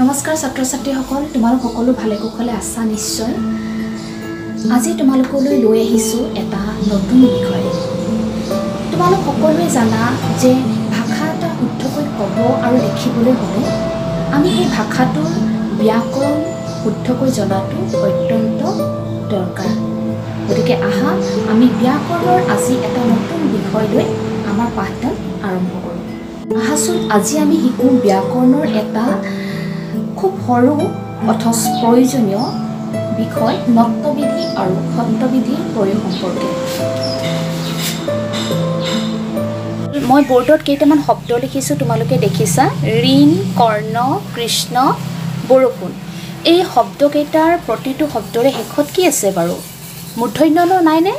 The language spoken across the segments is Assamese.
নমস্কাৰ ছাত্ৰ ছাত্ৰীসকল, তোমালোক সকলো ভালে কুশলে আছা নিশ্চয়। আজি তোমালোকলৈ লৈ আহিছোঁ এটা নতুন বিষয়। তোমালোক সকলোৱে জানা যে ভাষা এটা শুদ্ধকৈ ক'ব আৰু লিখিবলৈ হ'লে আমি সেই ভাষাটোৰ ব্যাকৰণ শুদ্ধকৈ জনাটো অত্যন্ত দৰকাৰ। গতিকে আহা আমি ব্যাকৰণৰ আজি এটা নতুন বিষয় লৈ আমাৰ পাঠদান আৰম্ভ কৰোঁ। আহাচোন আজি আমি শিকোঁ ব্যাকৰণৰ এটা খুব সৰু অথচ প্ৰয়োজনীয় বিষয় নত্ববিধি আৰু সত্ববিধিৰ প্ৰয়োগ সম্পৰ্কে। মই বোৰ্ডত কেইটামান শব্দ লিখিছোঁ, তোমালোকে দেখিছা। ঋণ, কৰ্ণ, কৃষ্ণ, বৰষুণ। এই শব্দকেইটাৰ প্ৰতিটো শব্দৰে শেষত কি আছে বাৰু? মূৰ্ধন্য ন নাইনে?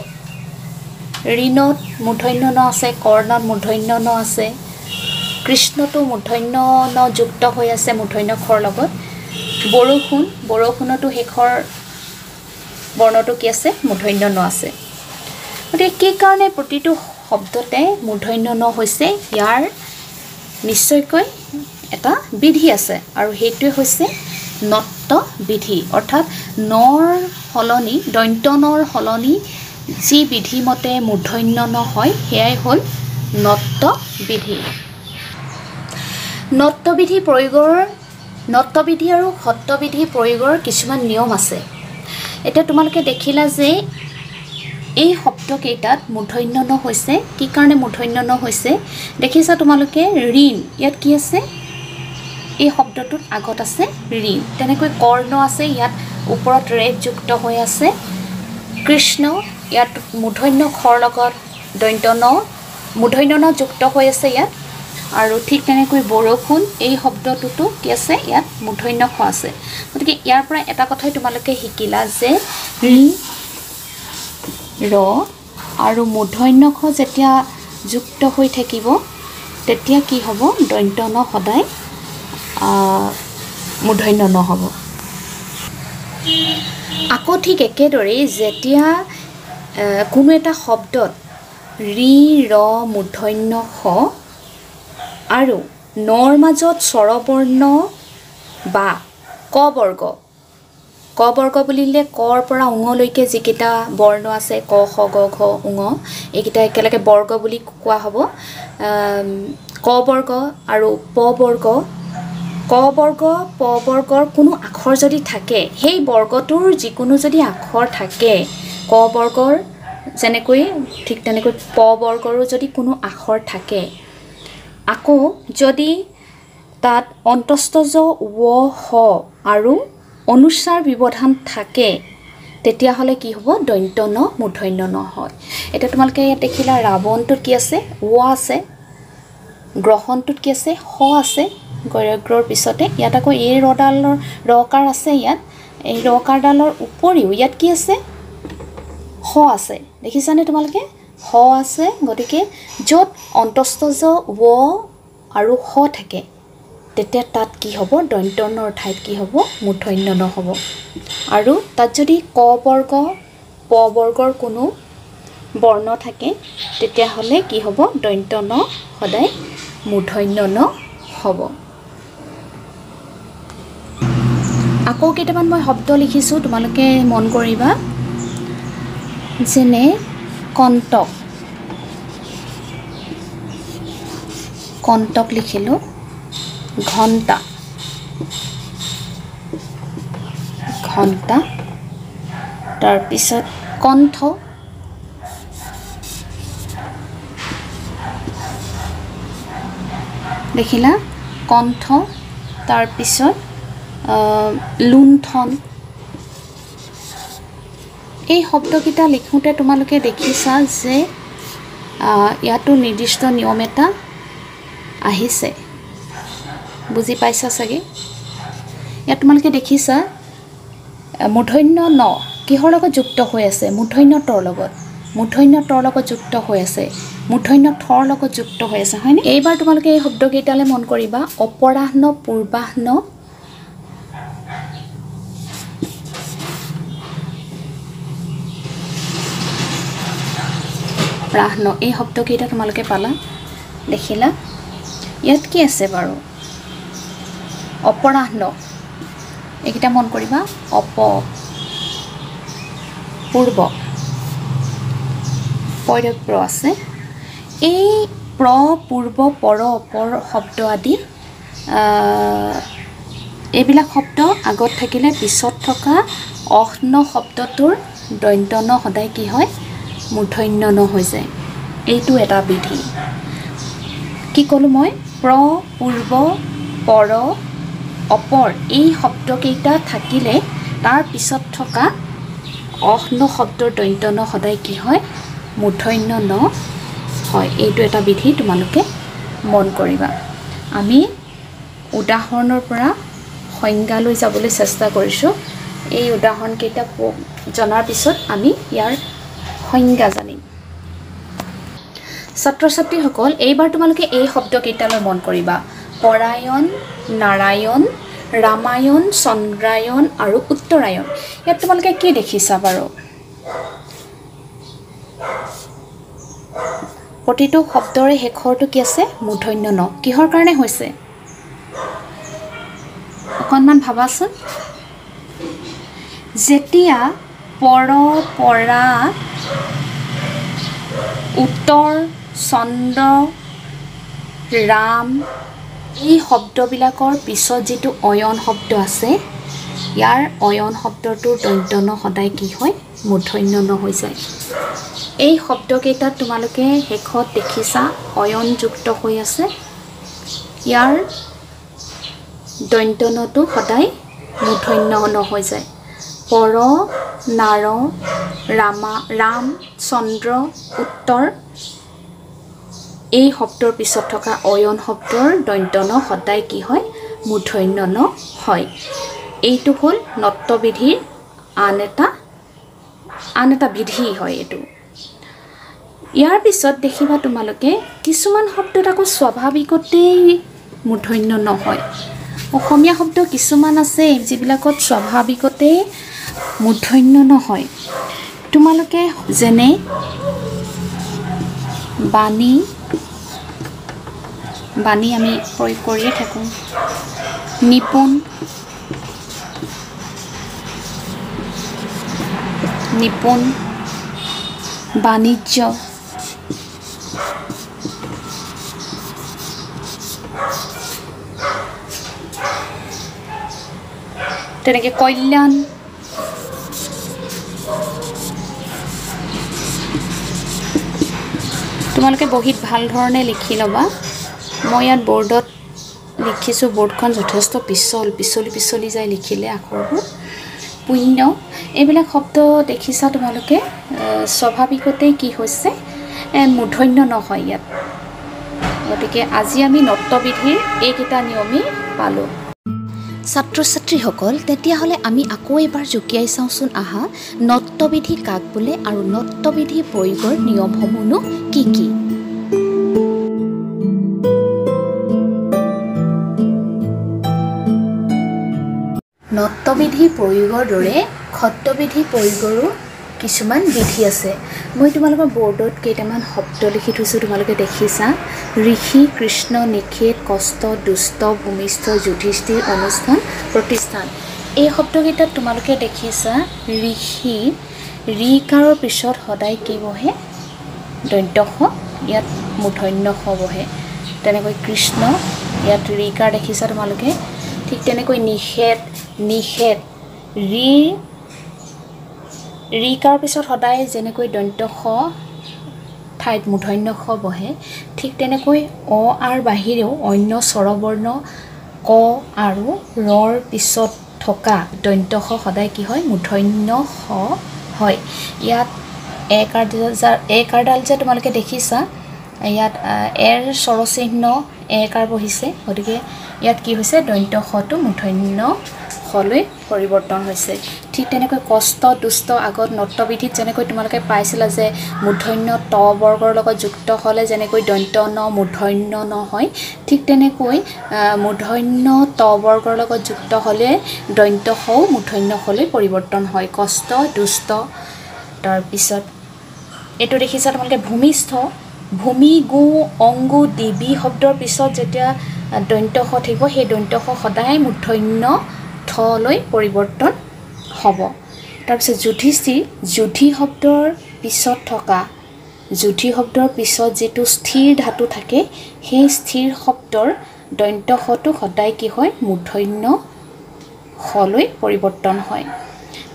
ঋণত মূৰ্ধন্য ন আছে, কৰ্ণত মূৰ্ধন্য ন আছে, কৃষ্ণটো মূৰ্ধন্য ন যুক্ত হৈ আছে মূৰ্ধন্য খৰ লগত। বৰষুণতো শেষৰ বৰ্ণটো কি আছে? মূৰ্ধন্য ন আছে। গতিকে কি কাৰণে প্ৰতিটো শব্দতে মূৰ্ধন্য ন হৈছে? ইয়াৰ নিশ্চয়কৈ এটা বিধি আছে আৰু সেইটোৱে হৈছে নত্ব বিধি। অৰ্থাৎ নৰ সলনি, দন্ত্য নৰ সলনি যি বিধিমতে মূৰ্ধন্য ন হয় সেয়াই হ'ল নত্ব বিধি। নত্ববিধি আৰু সত্ববিধি প্ৰয়োগৰ কিছুমান নিয়ম আছে। এতিয়া তোমালোকে দেখিলা যে এই শব্দকেইটাত মূৰ্ধন্য ন হৈছে। কি কাৰণে মূৰ্ধন্য ন হৈছে দেখিছা তোমালোকে? ঋণ, ইয়াত কি আছে? এই শব্দটোত আগত আছে ঋণ। তেনেকৈ কৰ্ণ আছে, ইয়াত ওপৰত ৰেফ যুক্ত হৈ আছে। কৃষ্ণ, ইয়াত মূৰ্ধন্য খৰ লগত দন্ত্য ন, মূৰ্ধন্য ন যুক্ত হৈ আছে ইয়াত। আৰু ঠিক তেনেকৈ বৰষুণ, এই শব্দটোতো কি আছে? ইয়াত মূৰ্ধন্য খ আছে। গতিকে ইয়াৰ পৰা এটা কথাই তোমালোকে শিকিলা যে ঋ, ৰ আৰু মূৰ্ধন্য খ যেতিয়া যুক্ত হৈ থাকিব তেতিয়া কি হ'ব? দন্ত্য ন সদায় মূৰ্ধন্য ন হ'ব। আকৌ ঠিক একেদৰেই যেতিয়া কোনো এটা শব্দত ঋ, ৰ, মূৰ্ধন্য খ আৰু নৰ মাজত স্বৰবৰ্ণ বা ক বৰ্গ বুলিলে কৰ পৰা ঙলৈকে যিকেইটা বৰ্ণ আছে, ক, খ, গ, ঘ, ঙ, এইকেইটা একেলগে বৰ্গ বুলি কোৱা হ'ব। ক বৰ্গ আৰু প বৰ্গ, ক বৰ্গ, প বৰ্গৰ কোনো আখৰ যদি থাকে, সেই বৰ্গটোৰ যিকোনো যদি আখৰ থাকে, ক বৰ্গৰ যেনেকৈ ঠিক তেনেকৈ প বৰ্গৰো যদি কোনো আখৰ থাকে, আকৌ যদি তাত অন্তস্তজ ৱ, হ আৰু অনুস্বাৰ ব্যৱধান থাকে তেতিয়াহ'লে কি হ'ব? দন্ত্য ন মূৰ্ধন্য ন হয়। এতিয়া তোমালোকে ইয়াত দেখিলা ৰাৱণটোত কি আছে? ৱ আছে। গ্ৰহণটোত কি আছে? হ আছে। গৰগ্ৰৰ পিছতে ইয়াত আকৌ এই ৰডালৰ ৰকাৰ আছে। ইয়াত এই ৰকাৰডালৰ উপৰিও ইয়াত কি আছে? হ আছে। দেখিছানে তোমালোকে? হ আছে। গতিকে য'ত অন্তস্তজ ৱ আৰু হ থাকে তেতিয়া তাত কি হ'ব? দন্ত্য নৰ ঠাইত কি হ'ব? মূৰ্ধন্য ন হ'ব। আৰু তাত যদি ক বৰ্গ, প বৰ্গৰ কোনো বৰ্ণ থাকে তেতিয়াহ'লে কি হ'ব? দন্ত্য ন সদায় মূৰ্ধন্য ন হ'ব। আকৌ কেইটামান মই শব্দ লিখিছোঁ, তোমালোকে মন কৰিবা। যেনে কণ্টক লিখিলোঁ। ঘণ্টা, তাৰপিছত কণ্ঠ, দেখিলা? কণ্ঠ, তাৰপিছত লুণ্ঠন। এই শব্দকেইটা লিখোঁতে তোমালোকে দেখিছা যে ইয়াতো নিৰ্দিষ্ট নিয়ম এটা আহিছে। বুজি পাইছা চাগে? ইয়াত তোমালোকে দেখিছা মূৰ্ধন্য ন কিহৰ লগত যুক্ত হৈ আছে? মূৰ্ধন্য তৰ লগত যুক্ত হৈ আছে, মূৰ্ধন্য থৰ লগত যুক্ত হৈ আছে, হয়নে? এইবাৰ তোমালোকে এই শব্দকেইটালৈ মন কৰিবা। অপৰাহ্ন, পূৰ্বাহ্ন, প্ৰাহ্ন, এই শব্দকেইটা তোমালোকে পালা। দেখিলা ইয়াত কি আছে বাৰু? অপৰাহ্ন এইকেইটা মন কৰিবা অপ পূৰ্ব পৈৰপ্ৰ আছে এই প্ৰ পূৰ্ব পৰ অপৰ শব্দ আদি এইবিলাক শব্দ আগত থাকিলে পিছত থকা অহ্ন শব্দটোৰ দন্ত্য ন সদায় কি হয় মূৰ্ধন্য ন হৈ যায় এইটো এটা বিধি কি ক'লো মই প্ৰ পূৰ্ব পৰ অপৰ এই শব্দকেইটা থাকিলে তাৰ পিছত থকা অহ্ন শব্দৰ দন্ত্য ন সদায় কি হয় মূৰ্ধন্য ন হয় এইটো এটা বিধি তোমালোকে মন কৰিবা আমি উদাহৰণৰ পৰা সংজ্ঞালৈ যাবলৈ চেষ্টা কৰিছোঁ এই উদাহৰণকেইটা জনাৰ পিছত আমি ইয়াৰ সংজ্ঞা জানিম ছাত্ৰ ছাত্ৰীসকল এইবাৰ তোমালোকে এই শব্দকেইটালৈ মন কৰিবা পৰায়ণ নাৰায়ণ ৰামায়ণ চন্দ্ৰায়ণ আৰু উত্তৰায়ণ ইয়াত তোমালোকে কি দেখিছা বাৰু প্ৰতিটো শব্দৰে শেষৰটো কি আছে মূৰ্ধন্য ন কিহৰ কাৰণে হৈছে অকণমান ভাবাচোন যেতিয়া পৰ পৰা উত্তৰ চন্দ্ৰ ৰাম এই শব্দবিলাকৰ পিছত যিটো অয়ন শব্দ আছে ইয়াৰ অয়ন শব্দটোৰ দন্ত্য ন সদায় কি হয় মূৰ্ধন্য ন হৈ যায় এই শব্দকেইটাত তোমালোকে শেষত দেখিছা অয়নযুক্ত হৈ আছে ইয়াৰ দন্ত্য নটো সদায় মূৰ্ধন্য ন হৈ যায় পৰ নাৰ ৰাম চন্দ্ৰ উত্তৰ এই শব্দৰ পিছত থকা অয়ন শব্দৰ দন্ত্য ন সদায় কি হয় মূৰ্ধন্য ন হয় এইটো হ'ল নত্ববিধিৰ আন এটা বিধি হয় এইটো ইয়াৰ পিছত দেখিবা তোমালোকে কিছুমান শব্দত আকৌ স্বাভাৱিকতেই মূৰ্ধন্য নহয় অসমীয়া শব্দ কিছুমান আছে যিবিলাকত স্বাভাৱিকতেই মূৰ্ধন্য নহয় তোমালোকে যেনে বাণী আমি প্ৰয়োগ কৰিয়ে থাকোঁ নিপুণ বাণিজ্য তেনেকৈ কল্যাণ তোমালোকে বহীত ভাল ধৰণে লিখি ল'বা মই ইয়াত বৰ্ডত লিখিছোঁ বৰ্ডখন যথেষ্ট পিছলি যায় লিখিলে আখৰবোৰ পুণ্য এইবিলাক শব্দ দেখিছা তোমালোকে স্বাভাৱিকতেই কি হৈছে মূৰ্ধন্য নহয় ইয়াত গতিকে আজি আমি নত্ববিধিৰ এইকেইটা নিয়মেই পালোঁ ছাত্ৰ ছাত্ৰীসকল তেতিয়াহ'লে আমি আকৌ এবাৰ জুকিয়াই চাওঁচোন আহা নত্ববিধি কাক বোলে আৰু নত্ববিধি প্ৰয়োগৰ নিয়মসমূহনো কি কি নত্ববিধি প্ৰয়োগৰ দৰে খত্তবিধি প্ৰয়োগৰো কিছুমান বিধি আছে মই তোমালোকৰ বৰ্ডত কেইটামান শব্দ লিখি থৈছোঁ তোমালোকে দেখিছা ঋষি কৃষ্ণ নিষেধ কষ্ট দুষ্ট ভূমিষ্ঠ যুধিষ্ঠিৰ অনুষ্ঠান প্ৰতিষ্ঠান এই শব্দকেইটাত তোমালোকে দেখিছা ঋষি ঋকাৰৰ পিছত সদায় কি বহে দন্ত্য স ইয়াত মূৰ্ধন্য স বহে তেনেকৈ কৃষ্ণ ইয়াত ঋকাৰ দেখিছা তোমালোকে ঠিক তেনেকৈ নিষেধ ঋকাৰ পিছত সদায় যেনেকৈ দন্ত্য স ঠাইত মূৰ্ধন্য স বহে ঠিক তেনেকৈ অ আৰু বাহিৰেও অন্য স্বৰবৰ্ণ ক আৰু ৰৰ পিছত থকা দন্ত্য স সদায় কি হয় মূৰ্ধন্য স হয় ইয়াত একাৰডাল যে তোমালোকে দেখিছা ইয়াত এৰ স্বৰচিহ্ন একাৰ বহিছে গতিকে ইয়াত কি হৈছে দন্ত্য সটো মূৰ্ধন্য সলৈ পৰিৱৰ্তন হৈছে ঠিক তেনেকৈ কষ্ট দুষ্ট আগত নত্ববিধিত যেনেকৈ তোমালোকে পাইছিলা যে মূৰ্ধন্য ত বৰ্গৰ লগত যুক্ত হ'লে যেনেকৈ দন্ত্য ন মূৰ্ধন্য ন হয় ঠিক তেনেকৈ মূৰ্ধন্য ত বৰ্গৰ লগত যুক্ত হ'লে দন্ত্য সও মূৰ্ধন্য সলৈ পৰিৱৰ্তন হয় কষ্ট দুষ্ট তাৰপিছত এইটো দেখিছা তোমালোকে ভূমিষ্ঠ ভূমি গু অংগু দিবি শব্দৰ পিছত যেতিয়া দন্ত্য স থাকিব সেই দন্ত্য স সদায় মূৰ্ধন্য থ ঠলৈ পৰিৱৰ্তন হ'ব। তাৰপিছত যুধিষ্ঠিৰ, যুধি শব্দৰ পিছত থকা যুধি শব্দৰ পিছত যিটো স্থিৰ ধাতু থাকে সেই স্থিৰ শব্দৰ দন্ত্য শটো সদায় কি হয় মূৰ্ধন্য খলৈ পৰিৱৰ্তন হয়।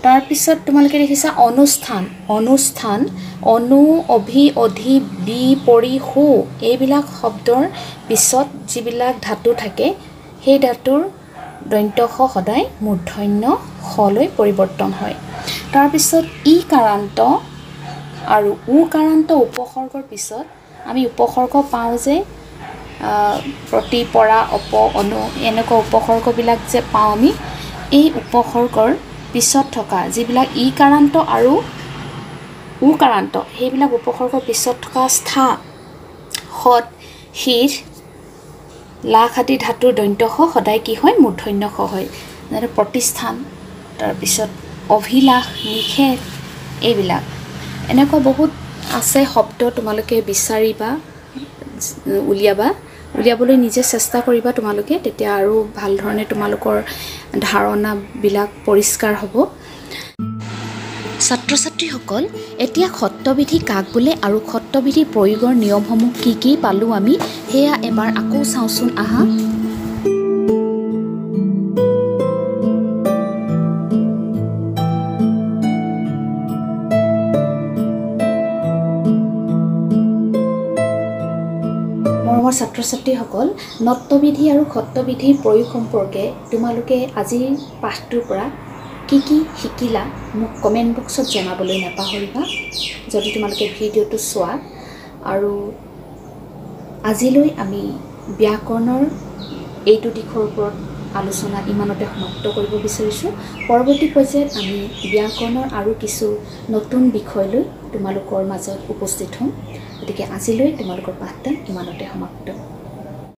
তাৰপিছত তোমালোকে দেখিছা অনুষ্ঠান, অনুষ্ঠান অনু অভি অধি বি পৰি হু এইবিলাক শব্দৰ পিছত যিবিলাক ধাতু থাকে সেই ধাতুৰ দন্ত্য খ সদায় মূৰ্ধন্য খলৈ পৰিৱৰ্তন হয়। তাৰপিছত ই কাৰান্ত আৰু উ কাৰান্ত উপসৰ্গৰ পিছত আমি উপসৰ্গ পাওঁ যে প্ৰতি পৰা অপ অনু এনেকুৱা উপসৰ্গবিলাক যে পাওঁ আমি এই উপসৰ্গৰ পিছত থকা যিবিলাক ই কাৰান্ত আৰু উ কাৰান্ত সেইবিলাক উপসৰ্গৰ পিছত থকা স্থা হত শিৰ লাখ আদি ধাতুৰ দন্ত্য খ সদায় কি হয় মূৰ্ধন্য খ হয়। যেনে প্ৰতিষ্ঠান, তাৰপিছত অভিলাষ, নিষেধ এইবিলাক এনেকুৱা বহুত আছে শব্দ তোমালোকে বিচাৰিবা উলিয়াবলৈ নিজে চেষ্টা কৰিবা তোমালোকে, তেতিয়া আৰু ভাল ধৰণে তোমালোকৰ ধাৰণাবিলাক পৰিষ্কাৰ হ'ব। ছাত্ৰ ছাত্ৰীসকল এতিয়া সত্ৰবিধি কাক বোলে আৰু সত্ৰবিধি প্ৰয়োগৰ নিয়মসমূহ কি কি পালোঁ আমি সেয়া এবাৰ আকৌ চাওঁচোন আহা। মৰমৰ ছাত্ৰ ছাত্ৰীসকল নত্যবিধি আৰু সত্যবিধিৰ প্ৰয়োগ সম্পৰ্কে তোমালোকে আজিৰ পাঠটোৰ পৰা কি কি শিকিলা মোক কমেণ্ট বক্সত জনাবলৈ নাপাহৰিবা যদি তোমালোকে ভিডিঅ'টো চোৱা। আৰু আজিলৈ আমি ব্যাকৰণৰ এইটো দিশৰ ওপৰত আলোচনা ইমানতে সমাপ্ত কৰিব বিচাৰিছোঁ। পৰৱৰ্তী পৰ্যায়ত আমি ব্যাকৰণৰ আৰু কিছু নতুন বিষয় লৈ তোমালোকৰ মাজত উপস্থিত হ'ম। গতিকে আজিলৈ তোমালোকৰ পাঠদান ইমানতে সমাপ্ত।